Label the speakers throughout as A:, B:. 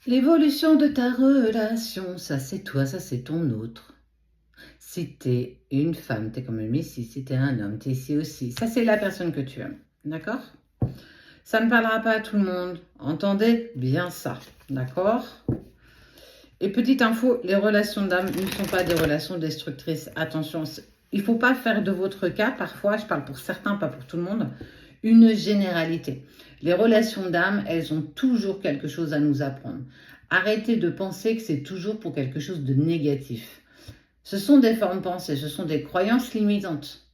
A: L'évolution de ta relation, ça c'est toi, ça c'est ton autre. Si t'es une femme, t'es comme une ici. Si t'es un homme, t'es ici aussi. Ça c'est la personne que tu aimes. D'accord? Ça ne parlera pas à tout le monde. Entendez bien ça. D'accord? Et petite info, les relations d'âme ne sont pas des relations destructrices. Attention, il ne faut pas faire de votre cas, parfois, je parle pour certains, pas pour tout le monde, une généralité. Les relations d'âme, elles ont toujours quelque chose à nous apprendre. Arrêtez de penser que c'est toujours pour quelque chose de négatif. Ce sont des formes pensées, ce sont des croyances limitantes.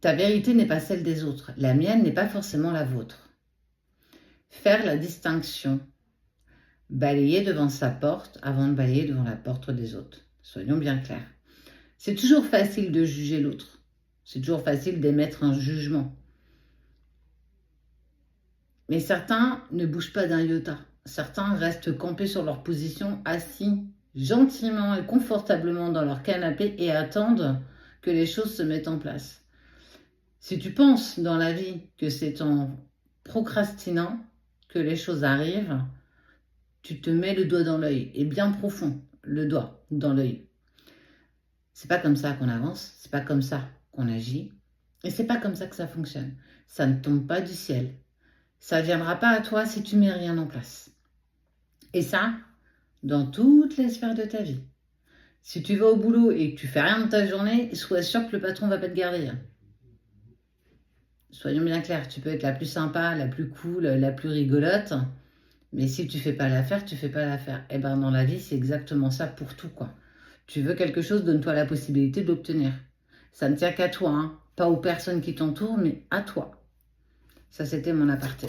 A: Ta vérité n'est pas celle des autres. La mienne n'est pas forcément la vôtre. Faire la distinction. Balayer devant sa porte avant de balayer devant la porte des autres. Soyons bien clairs. C'est toujours facile de juger l'autre. C'est toujours facile d'émettre un jugement. Mais certains ne bougent pas d'un iota. Certains restent campés sur leur position, assis gentiment et confortablement dans leur canapé et attendent que les choses se mettent en place. Si tu penses dans la vie que c'est en procrastinant que les choses arrivent, tu te mets le doigt dans l'œil, et bien profond, le doigt dans l'œil. C'est pas comme ça qu'on avance, c'est pas comme ça qu'on agit, et c'est pas comme ça que ça fonctionne. Ça ne tombe pas du ciel. Ça ne viendra pas à toi si tu mets rien en place. Et ça, dans toutes les sphères de ta vie. Si tu vas au boulot et que tu fais rien de ta journée, sois sûr que le patron va pas te garder. Soyons bien clairs, tu peux être la plus sympa, la plus cool, la plus rigolote, mais si tu fais pas l'affaire, tu fais pas l'affaire. Et ben dans la vie, c'est exactement ça pour tout, quoi. Tu veux quelque chose, donne-toi la possibilité de l'obtenir. Ça ne tient qu'à toi, hein. Pas aux personnes qui t'entourent, mais à toi. Ça, c'était mon aparté.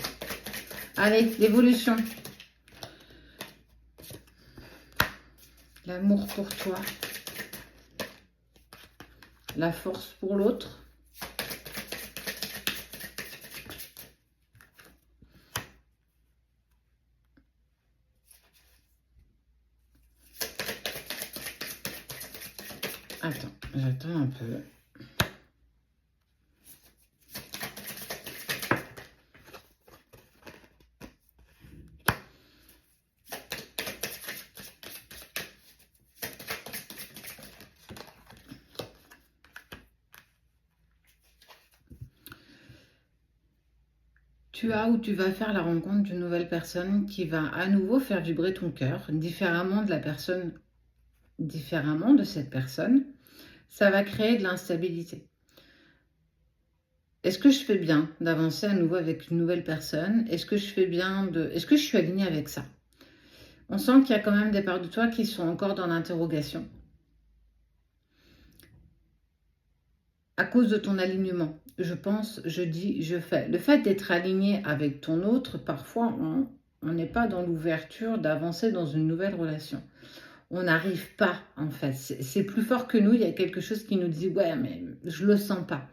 A: Allez, l'évolution. L'amour pour toi. La force pour l'autre. Attends, j'attends un peu. Tu as ou tu vas faire la rencontre d'une nouvelle personne qui va à nouveau faire vibrer ton cœur différemment de la personne, différemment de cette personne. Ça va créer de l'instabilité. Est-ce que je fais bien d'avancer à nouveau avec une nouvelle personne? Est-ce que je fais bien de... Est-ce que je suis alignée avec ça? On sent qu'il y a quand même des parts de toi qui sont encore dans l'interrogation. À cause de ton alignement. Je pense, je dis, je fais. Le fait d'être aligné avec ton autre, parfois, on n'est pas dans l'ouverture d'avancer dans une nouvelle relation. On n'arrive pas, en fait. C'est plus fort que nous. Il y a quelque chose qui nous dit, ouais, mais je le sens pas.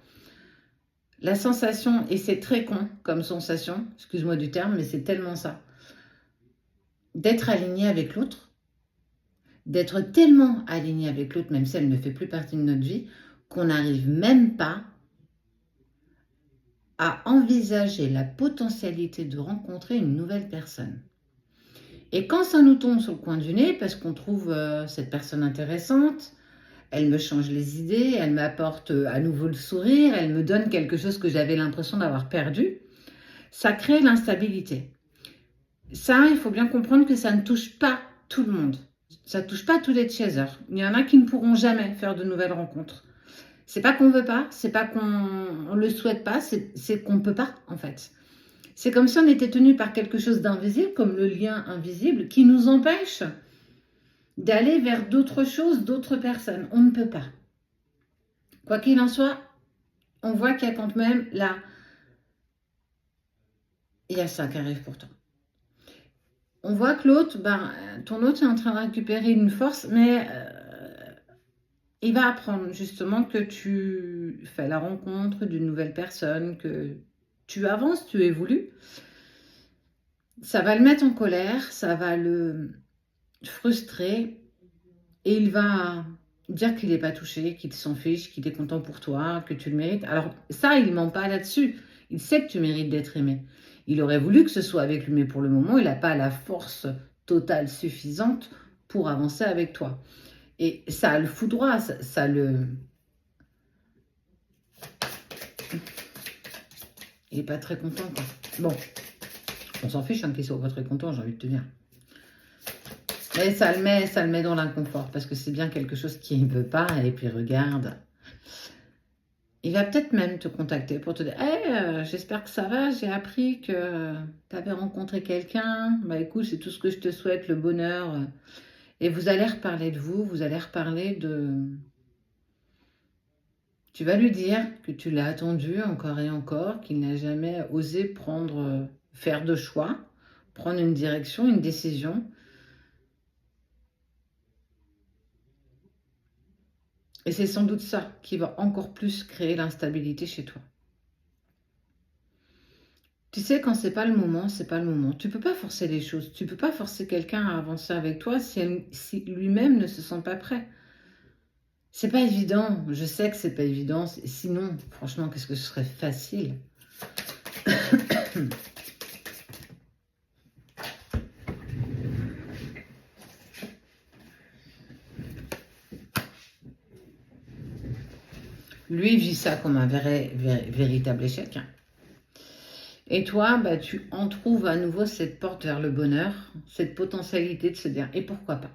A: La sensation, et c'est très con comme sensation, excuse-moi du terme, mais c'est tellement ça, d'être aligné avec l'autre, d'être tellement aligné avec l'autre, même si elle ne fait plus partie de notre vie, qu'on n'arrive même pas à envisager la potentialité de rencontrer une nouvelle personne. Et quand ça nous tombe sur le coin du nez, parce qu'on trouve cette personne intéressante, elle me change les idées, elle m'apporte à nouveau le sourire, elle me donne quelque chose que j'avais l'impression d'avoir perdu, ça crée l'instabilité. Ça, il faut bien comprendre que ça ne touche pas tout le monde. Ça ne touche pas tous les chasers. Il y en a qui ne pourront jamais faire de nouvelles rencontres. C'est pas qu'on veut pas, c'est pas qu'on le souhaite pas, c'est qu'on peut pas, en fait. C'est comme si on était tenu par quelque chose d'invisible, comme le lien invisible, qui nous empêche d'aller vers d'autres choses, d'autres personnes. On ne peut pas. Quoi qu'il en soit, on voit qu'il y a quand même là, il y a ça qui arrive pourtant. On voit que l'autre, ton autre est en train de récupérer une force, mais il va apprendre justement que tu fais la rencontre d'une nouvelle personne, que tu avances, tu évolues. Ça va le mettre en colère, ça va le frustrer et il va dire qu'il n'est pas touché, qu'il s'en fiche, qu'il est content pour toi, que tu le mérites. Alors ça, il ne ment pas là-dessus. Il sait que tu mérites d'être aimé. Il aurait voulu que ce soit avec lui, mais pour le moment, il n'a pas la force totale suffisante pour avancer avec toi. Et ça le foudroie, ça le... Il n'est pas très content, quoi. Bon, on s'en fiche qu'il ne soit pas très content, j'ai envie de te dire. Mais ça le met dans l'inconfort, parce que c'est bien quelque chose qu'il ne veut pas, et puis regarde... Il va peut-être même te contacter pour te dire hey, j'espère que ça va, j'ai appris que tu avais rencontré quelqu'un. Bah écoute, c'est tout ce que je te souhaite, le bonheur. Et vous allez reparler de vous, vous allez reparler de... Tu vas lui dire que tu l'as attendu encore et encore, qu'il n'a jamais osé faire de choix, prendre une direction, une décision. Et c'est sans doute ça qui va encore plus créer l'instabilité chez toi. Tu sais, quand c'est pas le moment, c'est pas le moment. Tu peux pas forcer les choses. Tu peux pas forcer quelqu'un à avancer avec toi si lui-même ne se sent pas prêt. C'est pas évident. Je sais que c'est pas évident. Sinon, franchement, qu'est-ce que ce serait facile. Lui, il vit ça comme un véritable échec. Et toi, bah, tu en trouves à nouveau cette porte vers le bonheur, cette potentialité de se dire « et pourquoi pas ?»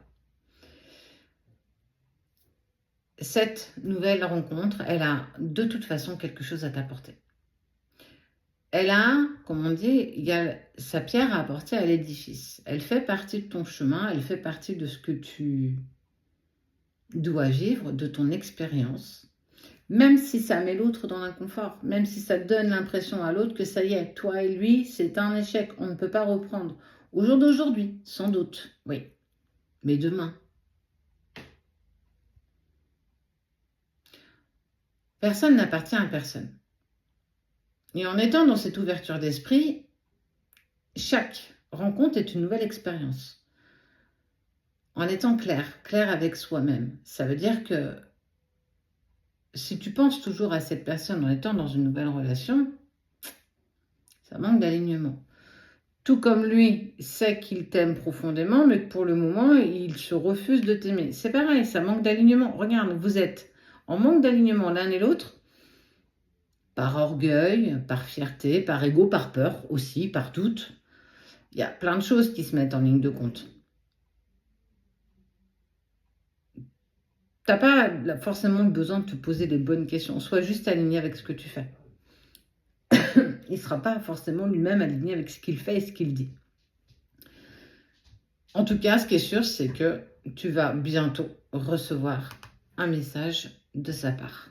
A: Cette nouvelle rencontre, elle a de toute façon quelque chose à t'apporter. Elle a, comme on dit, il y a sa pierre à apporter à l'édifice. Elle fait partie de ton chemin, elle fait partie de ce que tu dois vivre, de ton expérience. Même si ça met l'autre dans l'inconfort, même si ça donne l'impression à l'autre que ça y est, toi et lui, c'est un échec, on ne peut pas reprendre. Au jour d'aujourd'hui, sans doute, oui. Mais demain. Personne n'appartient à personne. Et en étant dans cette ouverture d'esprit, chaque rencontre est une nouvelle expérience. En étant clair avec soi-même. Ça veut dire que si tu penses toujours à cette personne en étant dans une nouvelle relation, ça manque d'alignement. Tout comme lui sait qu'il t'aime profondément, mais que pour le moment, il se refuse de t'aimer. C'est pareil, ça manque d'alignement. Regarde, vous êtes en manque d'alignement l'un et l'autre, par orgueil, par fierté, par ego, par peur aussi, par doute. Il y a plein de choses qui se mettent en ligne de compte. Tu n'as pas forcément besoin de te poser des bonnes questions. Sois juste aligné avec ce que tu fais. Il ne sera pas forcément lui-même aligné avec ce qu'il fait et ce qu'il dit. En tout cas, ce qui est sûr, c'est que tu vas bientôt recevoir un message de sa part.